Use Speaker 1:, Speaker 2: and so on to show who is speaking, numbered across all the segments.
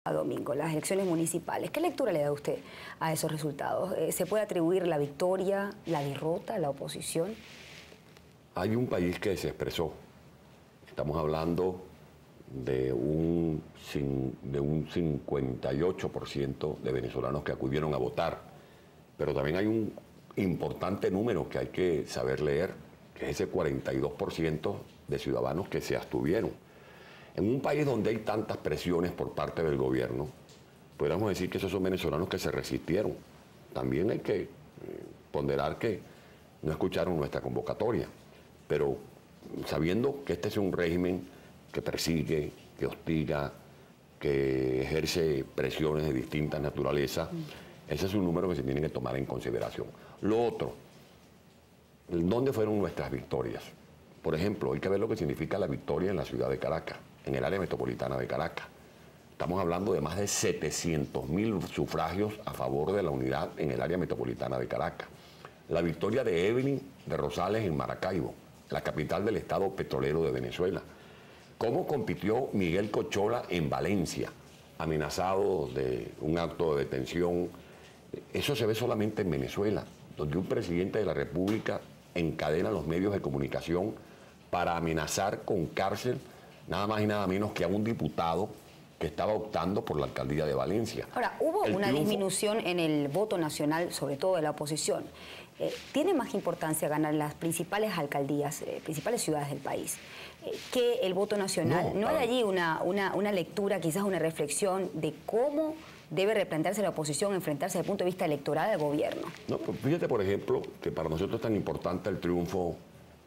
Speaker 1: a domingo, las elecciones municipales. ¿Qué lectura le da usted a esos resultados? ¿Se puede atribuir la victoria, la derrota, la oposición?
Speaker 2: Hay un país que se expresó. Estamos hablando de un 58% de venezolanos que acudieron a votar. Pero también hay un importante número que hay que saber leer, que es ese 42% de ciudadanos que se abstuvieron. En un país donde hay tantas presiones por parte del gobierno, podríamos decir que esos son venezolanos que se resistieron. También hay que ponderar que no escucharon nuestra convocatoria, pero sabiendo que este es un régimen que persigue, que hostiga, que ejerce presiones de distinta naturaleza, ese es un número que se tiene que tomar en consideración. Lo otro, ¿dónde fueron nuestras victorias? Por ejemplo, hay que ver lo que significa la victoria en la ciudad de Caracas, en el área metropolitana de Caracas. Estamos hablando de más de 700.000 sufragios a favor de la unidad en el área metropolitana de Caracas. La victoria de Evelyn de Rosales en Maracaibo, la capital del estado petrolero de Venezuela. ¿Cómo compitió Miguel Cochola en Valencia, amenazado de un acto de detención? Eso se ve solamente en Venezuela, donde un presidente de la República encadena los medios de comunicación para amenazar con cárcel nada más y nada menos que a un diputado que estaba optando por la alcaldía de Valencia.
Speaker 1: Ahora, hubo una disminución en el voto nacional, sobre todo de la oposición. ¿Tiene más importancia ganar las principales alcaldías, principales ciudades del país, que el voto nacional? ¿No hay allí una lectura, quizás una reflexión de cómo debe replantearse la oposición, enfrentarse desde el punto de vista electoral al gobierno?
Speaker 2: No, pues fíjate, por ejemplo, que para nosotros es tan importante el triunfo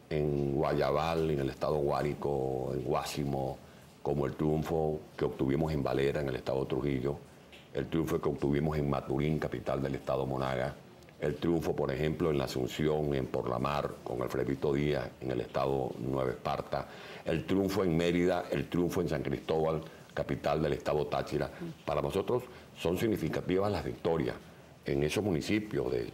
Speaker 2: en Guayabal, en el estado Guárico, en Guásimo, como el triunfo que obtuvimos en Valera, en el estado Trujillo, el triunfo que obtuvimos en Maturín, capital del estado Monaga, el triunfo, por ejemplo, en la Asunción, en Porlamar, con Alfredito Díaz, en el estado Nueva Esparta, el triunfo en Mérida, el triunfo en San Cristóbal, capital del estado Táchira. Para nosotros son significativas las victorias en esos municipios de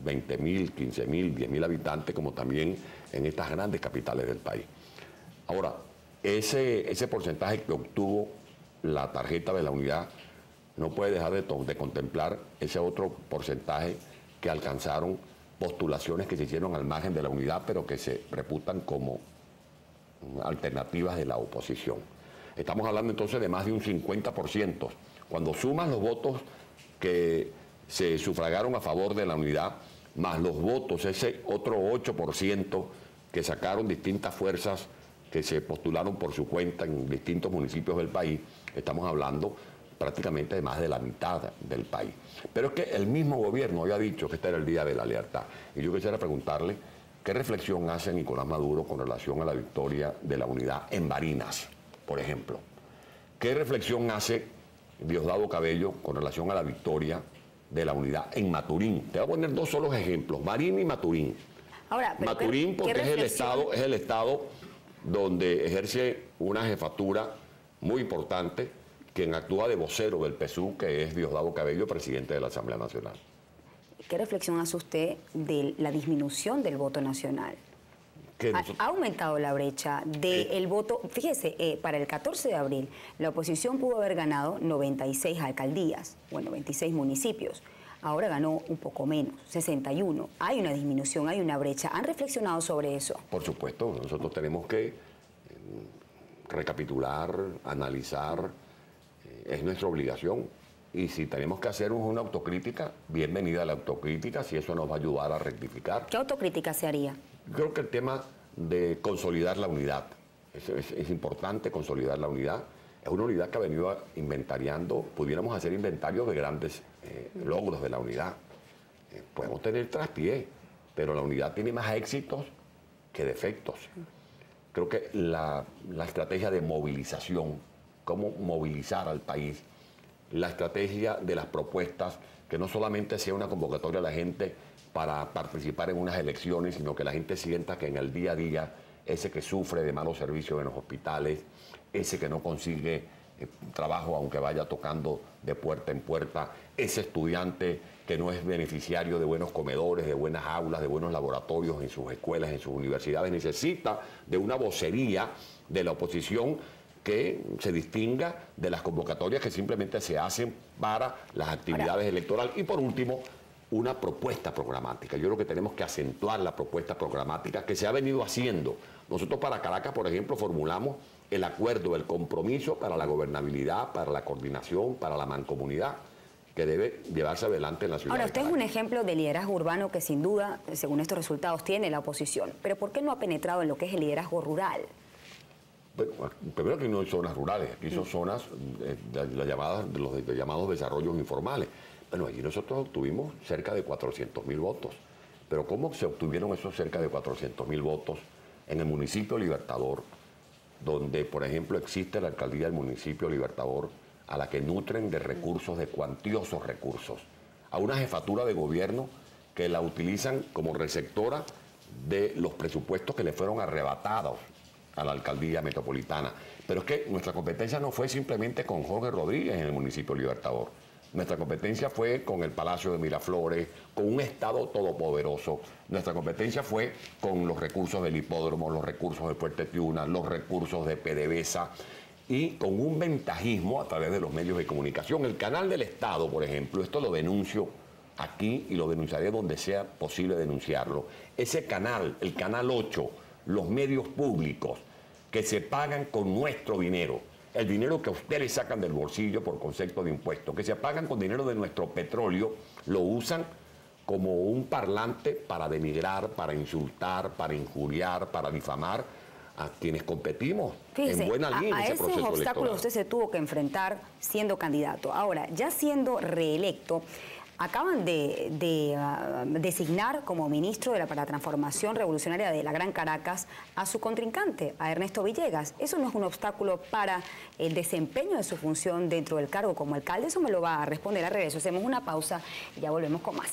Speaker 2: 20.000, 15.000, 10.000 habitantes, como también en estas grandes capitales del país. Ahora, ese porcentaje que obtuvo la tarjeta de la unidad no puede dejar de contemplar ese otro porcentaje que alcanzaron postulaciones que se hicieron al margen de la unidad, pero que se reputan como alternativas de la oposición. Estamos hablando entonces de más de un 50%. Cuando sumas los votos que se sufragaron a favor de la unidad, más los votos, ese otro 8% que sacaron distintas fuerzas que se postularon por su cuenta en distintos municipios del país, estamos hablando prácticamente de más de la mitad del país. Pero es que el mismo gobierno había dicho que este era el día de la lealtad. Y yo quisiera preguntarle, ¿qué reflexión hace Nicolás Maduro con relación a la victoria de la unidad en Barinas, por ejemplo? ¿Qué reflexión hace Diosdado Cabello con relación a la victoria de la unidad en Maturín? Te voy a poner dos solos ejemplos, Barinas y Maturín.
Speaker 1: Ahora,
Speaker 2: Maturín porque es el estado donde ejerce una jefatura muy importante, quien actúa de vocero del PSUV, que es Diosdado Cabello, presidente de la Asamblea Nacional.
Speaker 1: ¿Qué reflexión hace usted de la disminución del voto nacional? Ha aumentado la brecha del voto. Fíjese, para el 14 de abril, la oposición pudo haber ganado 96 alcaldías, bueno, 26 municipios. Ahora ganó un poco menos, 61. Hay una disminución, hay una brecha. ¿Han reflexionado sobre eso?
Speaker 2: Por supuesto, nosotros tenemos que recapitular, analizar, es nuestra obligación. Y si tenemos que hacer una autocrítica, bienvenida a la autocrítica, si eso nos va a ayudar a rectificar.
Speaker 1: ¿Qué autocrítica se haría?
Speaker 2: Creo que el tema de consolidar la unidad, es importante consolidar la unidad. Es una unidad que ha venido inventariando, pudiéramos hacer inventarios de grandes logros de la unidad. Podemos tener traspié, pero la unidad tiene más éxitos que defectos. Creo que la estrategia de movilización, cómo movilizar al país, la estrategia de las propuestas, que no solamente sea una convocatoria a la gente para participar en unas elecciones, sino que la gente sienta que en el día a día, ese que sufre de malos servicios en los hospitales, ese que no consigue trabajo aunque vaya tocando de puerta en puerta, ese estudiante que no es beneficiario de buenos comedores, de buenas aulas, de buenos laboratorios en sus escuelas, en sus universidades, necesita de una vocería de la oposición que se distinga de las convocatorias que simplemente se hacen para las actividades electorales. Y por último, una propuesta programática. Yo creo que tenemos que acentuar la propuesta programática que se ha venido haciendo. Nosotros para Caracas, por ejemplo, formulamos el acuerdo, el compromiso para la gobernabilidad, para la coordinación, para la mancomunidad, que debe llevarse adelante en la ciudad.
Speaker 1: Ahora, usted es un ejemplo de liderazgo urbano que sin duda, según estos resultados, tiene la oposición. Pero ¿por qué no ha penetrado en lo que es el liderazgo rural?
Speaker 2: Bueno, primero que no hay zonas rurales, aquí son zonas de los llamados desarrollos informales. Bueno, allí nosotros obtuvimos cerca de 400.000 votos. Pero ¿cómo se obtuvieron esos cerca de 400.000 votos en el municipio Libertador, donde, por ejemplo, existe la alcaldía del municipio Libertador, a la que nutren de recursos, de cuantiosos recursos, a una jefatura de gobierno que la utilizan como receptora de los presupuestos que le fueron arrebatados a la alcaldía metropolitana? Pero es que nuestra competencia no fue simplemente con Jorge Rodríguez en el municipio Libertador. Nuestra competencia fue con el Palacio de Miraflores, con un Estado todopoderoso. Nuestra competencia fue con los recursos del hipódromo, los recursos de Fuerte Tiuna, los recursos de PDVSA y con un ventajismo a través de los medios de comunicación. El canal del Estado, por ejemplo, esto lo denuncio aquí y lo denunciaré donde sea posible denunciarlo. Ese canal, el Canal 8, los medios públicos que se pagan con nuestro dinero, el dinero que ustedes sacan del bolsillo por concepto de impuestos, que se pagan con dinero de nuestro petróleo, lo usan como un parlante para denigrar, para insultar, para injuriar, para difamar a quienes competimos. Fíjese, en buena línea
Speaker 1: a
Speaker 2: ese
Speaker 1: esos
Speaker 2: proceso
Speaker 1: obstáculos
Speaker 2: electoral.
Speaker 1: usted se tuvo que enfrentar siendo candidato. Ahora, ya siendo reelecto, acaban de designar como ministro para la transformación revolucionaria de la Gran Caracas a su contrincante, a Ernesto Villegas. ¿Eso no es un obstáculo para el desempeño de su función dentro del cargo como alcalde? Eso me lo va a responder a regreso. Hacemos una pausa y ya volvemos con más.